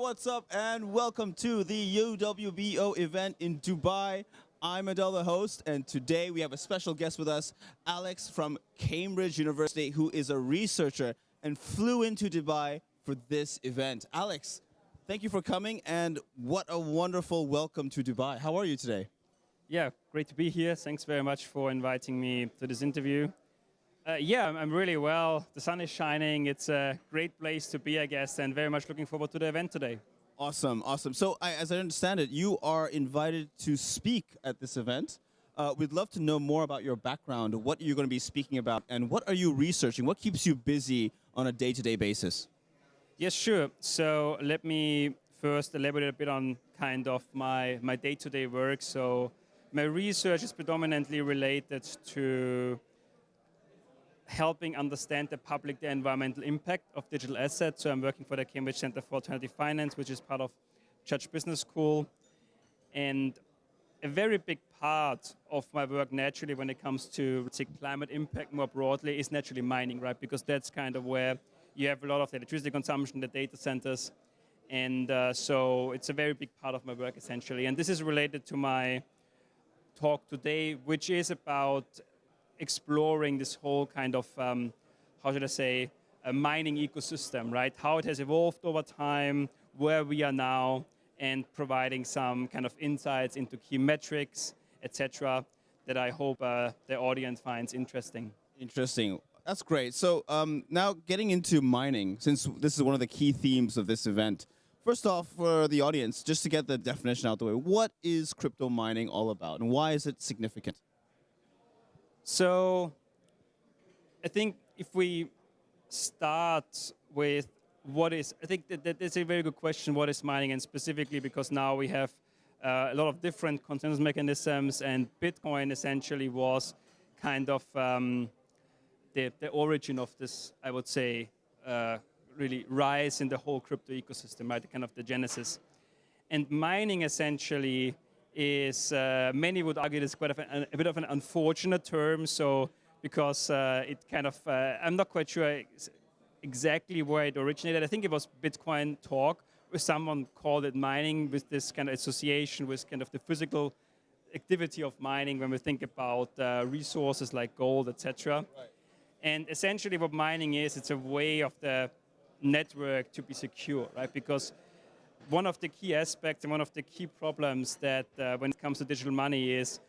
what's up, and welcome to the UWBO event in Dubai. I'm Adele, the host, and today we have a special guest with us, Alex from Cambridge University, who is a researcher and flew into Dubai for this event. Alex, thank you for coming, and what a wonderful welcome to Dubai. How are you today? Yeah, great to be here. Thanks very much for inviting me to this interview. I'm really well. The sun is shining. It's a great place to be, I guess, and very much looking forward to the event today. Awesome, awesome. So, as I understand it, you are invited to speak at this event. We'd love to know more about your background, what you're going to be speaking about, and what are you researching? What keeps you busy on a day-to-day basis? Yes, sure. So let me first elaborate a bit on kind of my day-to-day work. So my research is predominantly related to helping understand the public, the environmental impact of digital assets. So I'm working for the Cambridge Center for Alternative Finance, which is part of Judge Business School. And a very big part of my work naturally when it comes to, let's say, climate impact more broadly is naturally mining, right? Because that's kind of where you have a lot of the electricity consumption, the data centers. And so it's a very big part of my work essentially. And this is related to my talk today, which is about exploring this whole kind of, how should I say, a mining ecosystem, right? How it has evolved over time, where we are now, and providing some kind of insights into key metrics, etc., that I hope the audience finds interesting. Interesting. That's great. So now getting into mining, since this is one of the key themes of this event, first off, for the audience, just to get the definition out the way, what is crypto mining all about, and why is it significant? So I think if we start with what is, I think that's a very good question, what is mining, and specifically because now we have a lot of different consensus mechanisms, and Bitcoin essentially was kind of the origin of this, I would say, really rise in the whole crypto ecosystem, right? Kind of the genesis. And mining essentially is, many would argue it's quite a bit of an unfortunate term, so because it kind of, I'm not quite sure exactly where it originated. I think it was Bitcoin talk, where someone called it mining with this kind of association with kind of the physical activity of mining when we think about resources like gold, etc. Right. And essentially what mining is, it's a way of the network to be secure, right? Because one of the key aspects and one of the key problems that when it comes to digital money is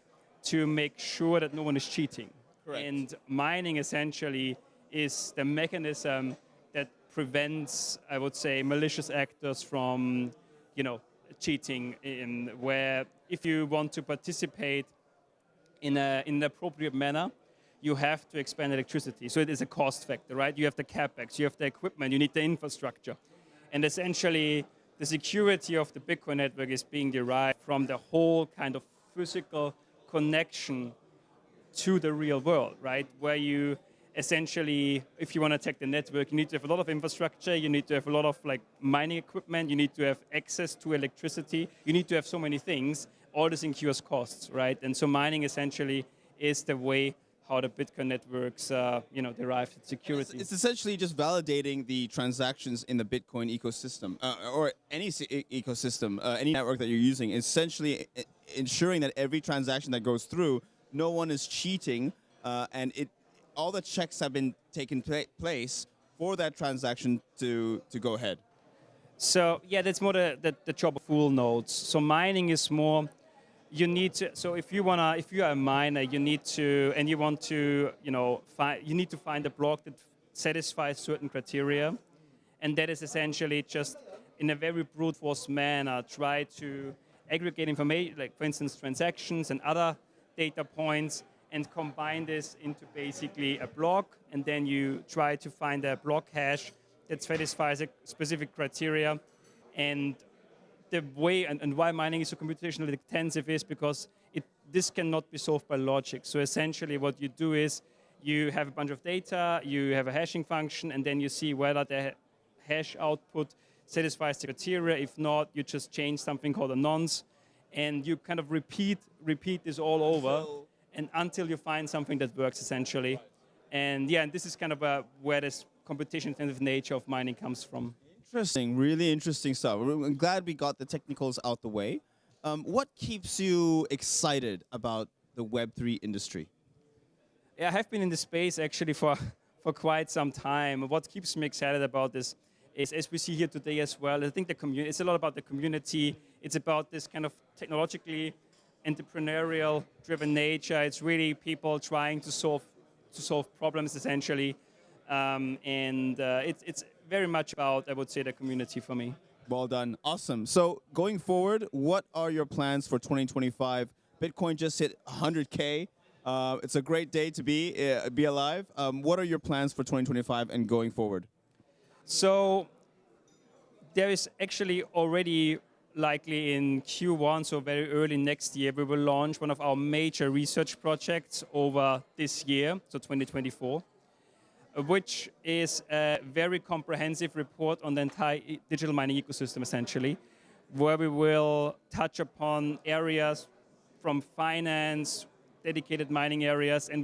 to make sure that no one is cheating. Correct. And mining essentially is the mechanism that prevents, I would say, malicious actors from, cheating. Where if you want to participate in an appropriate manner, you have to expend electricity. So it is a cost factor, right? You have the capex, you have the equipment, you need the infrastructure. And essentially, the security of the Bitcoin network is being derived from the whole kind of physical connection to the real world, right? Where you essentially, if you want to attack the network, you need to have a lot of infrastructure, you need to have a lot of mining equipment, you need to have access to electricity, you need to have so many things. All this incurs costs, right? And so mining essentially is the way how the Bitcoin networks, derive its security. It's essentially just validating the transactions in the Bitcoin ecosystem, or any ecosystem, any network that you're using, essentially ensuring that every transaction that goes through, no one is cheating, and all the checks have been taken place for that transaction to go ahead. So yeah, that's more the job of full nodes. So mining is more, you need to, so if you are a miner, you need to, and you want to, you need to find a block that satisfies certain criteria. And that is essentially just, in a very brute force manner, try to aggregate information, like for instance, transactions and other data points, and combine this into basically a block. And then you try to find a block hash that satisfies a specific criteria. And the way and why mining is so computationally intensive is because this cannot be solved by logic. So essentially what you do is you have a bunch of data, you have a hashing function, and then you see whether the hash output satisfies the criteria. If not, you just change something called a nonce, and you kind of repeat this all over, and until you find something that works essentially. And yeah, and this is kind of where this computation-intensive nature of mining comes from. Interesting, really interesting stuff. I'm glad we got the technicals out the way. What keeps you excited about the Web3 industry? Yeah, I have been in the space actually for quite some time. What keeps me excited about this is, as we see here today as well, I think the community. It's a lot about the community. It's about this kind of technologically entrepreneurial-driven nature. It's really people trying to solve problems essentially, it's very much about, I would say, the community for me. Well done. Awesome. So going forward, what are your plans for 2025? Bitcoin just hit 100K. It's a great day to be alive. What are your plans for 2025 and going forward? So there is actually already likely in Q1, so very early next year, we will launch one of our major research projects over this year, so 2024, which is a very comprehensive report on the entire digital mining ecosystem, essentially, where we will touch upon areas from finance, dedicated mining areas, and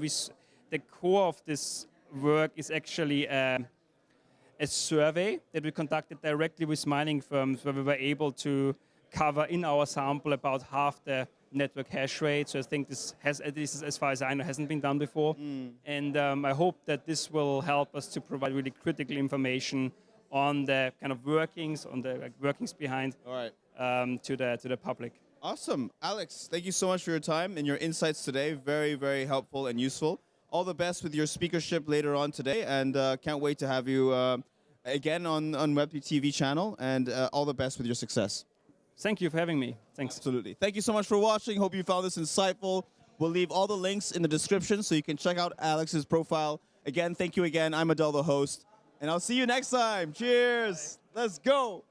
the core of this work is actually a survey that we conducted directly with mining firms, where we were able to cover in our sample about half the network hash rate. So I think this has, at least as far as I know, hasn't been done before. And I hope that this will help us to provide really critical information on the kind of workings, on the workings behind to the public. Awesome. Alex, thank you so much for your time and your insights today. Very, very helpful and useful. All the best with your speakership later on today, and can't wait to have you again on Web3 TV channel, and all the best with your success. Thank you for having me. Thanks. Absolutely. Thank you so much for watching. Hope you found this insightful. We'll leave all the links in the description so you can check out Alex's profile. Again, thank you again. I'm Adele, the host, and I'll see you next time. Cheers. Bye. Let's go.